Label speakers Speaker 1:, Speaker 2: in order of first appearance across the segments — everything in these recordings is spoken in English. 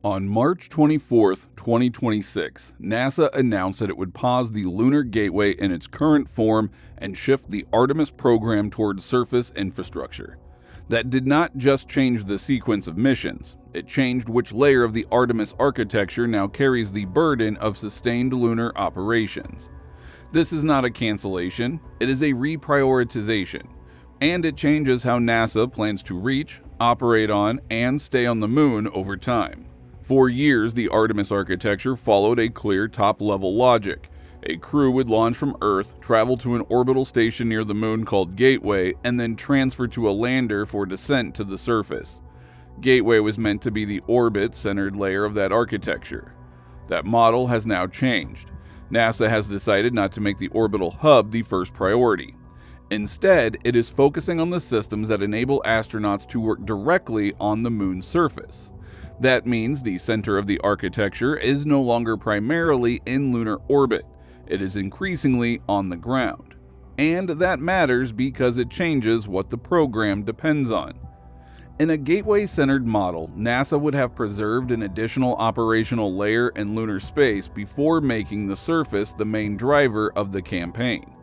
Speaker 1: On March 24, 2026, NASA announced that it would pause the Lunar Gateway in its current form and shift the Artemis program towards surface infrastructure. That did not just change the sequence of missions, it changed which layer of the Artemis architecture now carries the burden of sustained lunar operations. This is not a cancellation, it is a reprioritization, and it changes how NASA plans to reach, operate on, and stay on the moon over time. For years, the Artemis architecture followed a clear top-level logic. A crew would launch from Earth, travel to an orbital station near the moon called Gateway, and then transfer to a lander for descent to the surface. Gateway was meant to be the orbit-centered layer of that architecture. That model has now changed. NASA has decided not to make the orbital hub the first priority. Instead, it is focusing on the systems that enable astronauts to work directly on the moon's surface. That means the center of the architecture is no longer primarily in lunar orbit. It is increasingly on the ground. And that matters because it changes what the program depends on. In a gateway-centered model, NASA would have preserved an additional operational layer in lunar space before making the surface the main driver of the campaign.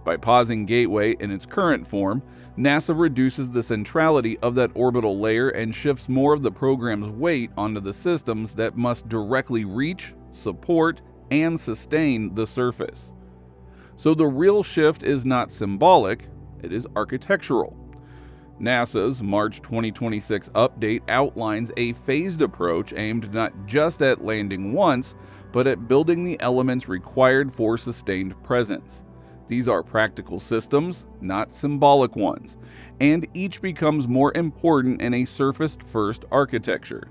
Speaker 1: By pausing Gateway in its current form, NASA reduces the centrality of that orbital layer and shifts more of the program's weight onto the systems that must directly reach, support, and sustain the surface. So the real shift is not symbolic, it is architectural. NASA's March 2026 update outlines a phased approach aimed not just at landing once, but at building the elements required for sustained presence. These are practical systems, not symbolic ones, and each becomes more important in a surface-first architecture.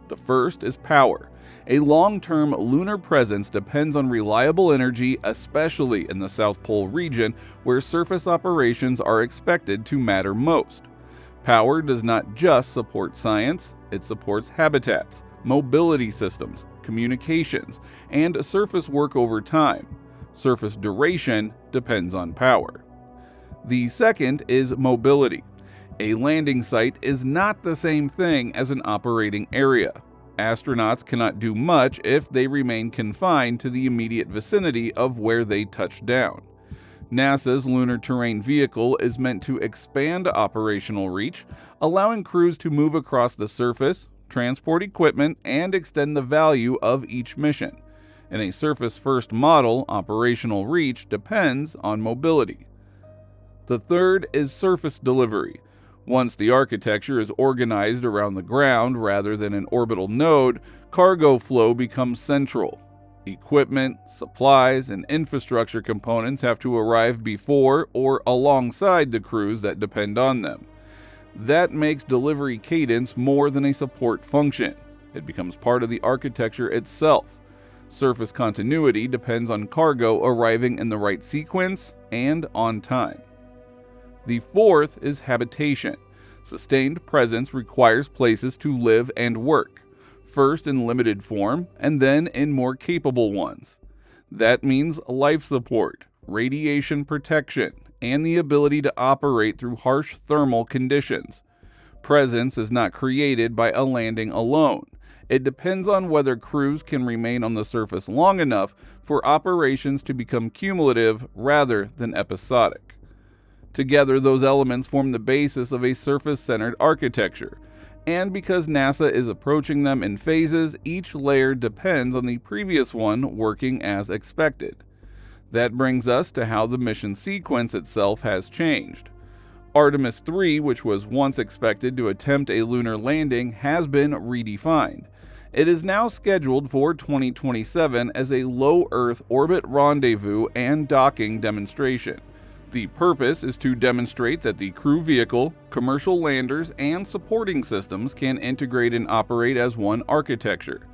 Speaker 1: The first is power. A long-term lunar presence depends on reliable energy, especially in the South Pole region, where surface operations are expected to matter most. Power does not just support science, it supports habitats, mobility systems, communications, and surface work over time. Surface duration depends on power. The second is mobility. A landing site is not the same thing as an operating area. Astronauts cannot do much if they remain confined to the immediate vicinity of where they touch down. NASA's Lunar Terrain Vehicle is meant to expand operational reach, allowing crews to move across the surface, transport equipment, and extend the value of each mission. In a surface-first model, operational reach depends on mobility. The third is surface delivery. Once the architecture is organized around the ground rather than an orbital node, cargo flow becomes central. Equipment, supplies, and infrastructure components have to arrive before or alongside the crews that depend on them. That makes delivery cadence more than a support function. It becomes part of the architecture itself. Surface continuity depends on cargo arriving in the right sequence and on time. The fourth is habitation. Sustained presence requires places to live and work, first in limited form and then in more capable ones. That means life support, radiation protection, and the ability to operate through harsh thermal conditions. Presence is not created by a landing alone. It depends on whether crews can remain on the surface long enough for operations to become cumulative rather than episodic. Together, those elements form the basis of a surface-centered architecture, and because NASA is approaching them in phases, each layer depends on the previous one working as expected. That brings us to how the mission sequence itself has changed. Artemis III, which was once expected to attempt a lunar landing, has been redefined. It is now scheduled for 2027 as a low Earth orbit rendezvous and docking demonstration. The purpose is to demonstrate that the crew vehicle, commercial landers, and supporting systems can integrate and operate as one architecture.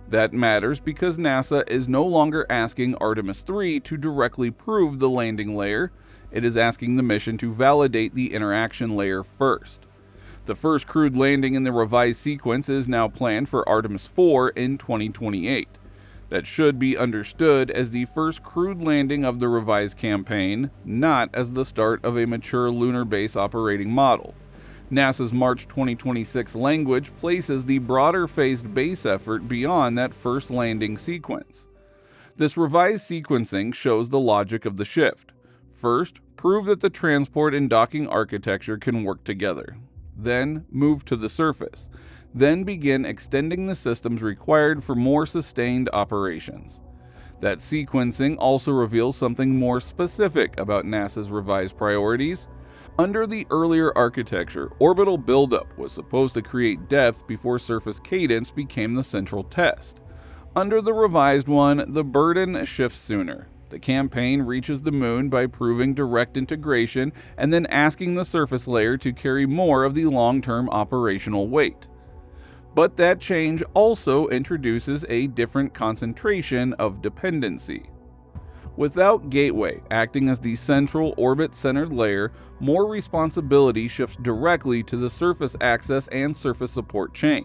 Speaker 1: That matters because NASA is no longer asking Artemis III to directly prove the landing layer, it is asking the mission to validate the interaction layer first. The first crewed landing in the revised sequence is now planned for Artemis IV in 2028. That should be understood as the first crewed landing of the revised campaign, not as the start of a mature lunar base operating model. NASA's March 2026 language places the broader phased base effort beyond that first landing sequence. This revised sequencing shows the logic of the shift. First, prove that the transport and docking architecture can work together. Then, move to the surface. Then begin extending the systems required for more sustained operations. That sequencing also reveals something more specific about NASA's revised priorities. Under the earlier architecture, orbital buildup was supposed to create depth before surface cadence became the central test. Under the revised one, the burden shifts sooner. The campaign reaches the moon by proving direct integration and then asking the surface layer to carry more of the long-term operational weight. But that change also introduces a different concentration of dependency. Without Gateway acting as the central orbit-centered layer, more responsibility shifts directly to the surface access and surface support chain.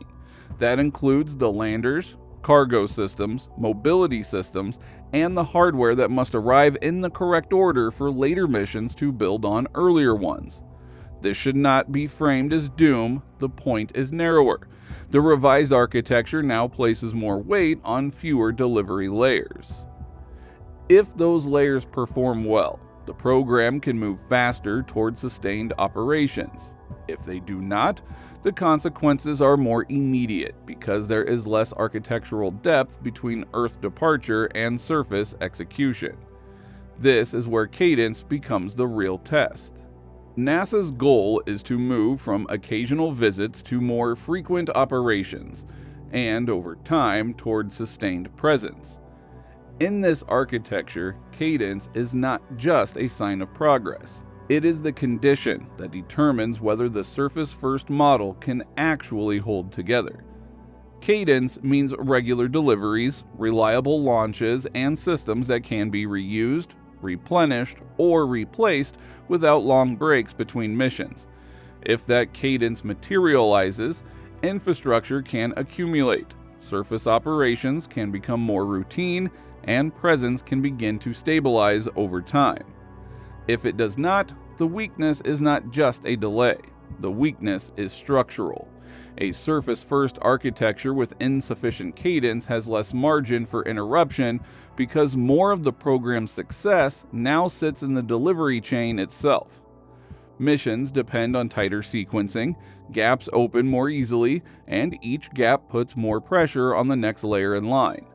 Speaker 1: That includes the landers, cargo systems, mobility systems, and the hardware that must arrive in the correct order for later missions to build on earlier ones. This should not be framed as doom, the point is narrower. The revised architecture now places more weight on fewer delivery layers. If those layers perform well, the program can move faster toward sustained operations. If they do not, the consequences are more immediate because there is less architectural depth between Earth departure and surface execution. This is where Cadence becomes the real test. NASA's goal is to move from occasional visits to more frequent operations, and over time toward sustained presence. In this architecture, cadence is not just a sign of progress. It is the condition that determines whether the surface-first model can actually hold together. Cadence means regular deliveries, reliable launches, and systems that can be reused, replenished, or replaced without long breaks between missions. If that cadence materializes, infrastructure can accumulate, surface operations can become more routine, and presence can begin to stabilize over time. If it does not, the weakness is not just a delay. The weakness is structural. A surface-first architecture with insufficient cadence has less margin for interruption because more of the program's success now sits in the delivery chain itself. Missions depend on tighter sequencing, gaps open more easily, and each gap puts more pressure on the next layer in line.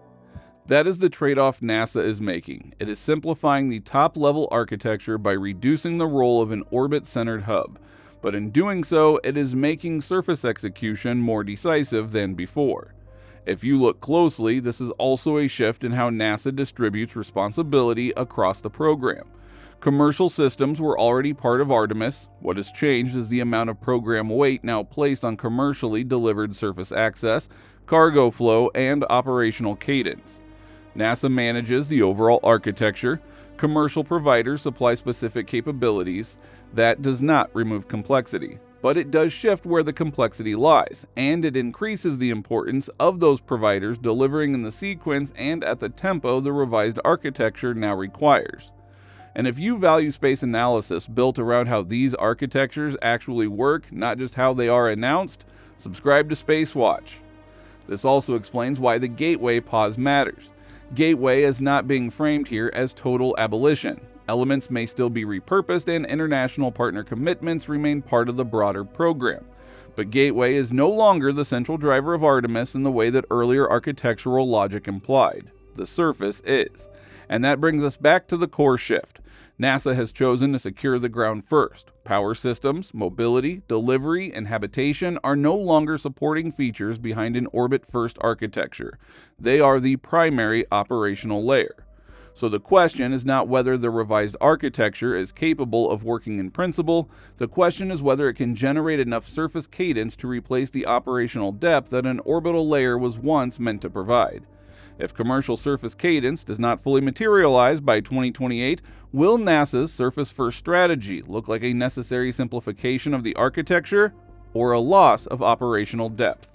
Speaker 1: That is the trade-off NASA is making. It is simplifying the top-level architecture by reducing the role of an orbit-centered hub, but in doing so, it is making surface execution more decisive than before. If you look closely, this is also a shift in how NASA distributes responsibility across the program. Commercial systems were already part of Artemis. What has changed is the amount of program weight now placed on commercially delivered surface access, cargo flow, and operational cadence. NASA manages the overall architecture. Commercial providers supply specific capabilities. That does not remove complexity, but it does shift where the complexity lies, and it increases the importance of those providers delivering in the sequence and at the tempo the revised architecture now requires. And if you value space analysis built around how these architectures actually work, not just how they are announced, subscribe to SpaceWatch. This also explains why the Gateway pause matters. Gateway is not being framed here as total abolition. Elements may still be repurposed and international partner commitments remain part of the broader program. But Gateway is no longer the central driver of Artemis in the way that earlier architectural logic implied. The surface is. And that brings us back to the core shift. NASA has chosen to secure the ground first. Power systems, mobility, delivery, and habitation are no longer supporting features behind an orbit-first architecture. They are the primary operational layer. So the question is not whether the revised architecture is capable of working in principle. The question is whether it can generate enough surface cadence to replace the operational depth that an orbital layer was once meant to provide. If commercial surface cadence does not fully materialize by 2028, will NASA's surface-first strategy look like a necessary simplification of the architecture or a loss of operational depth?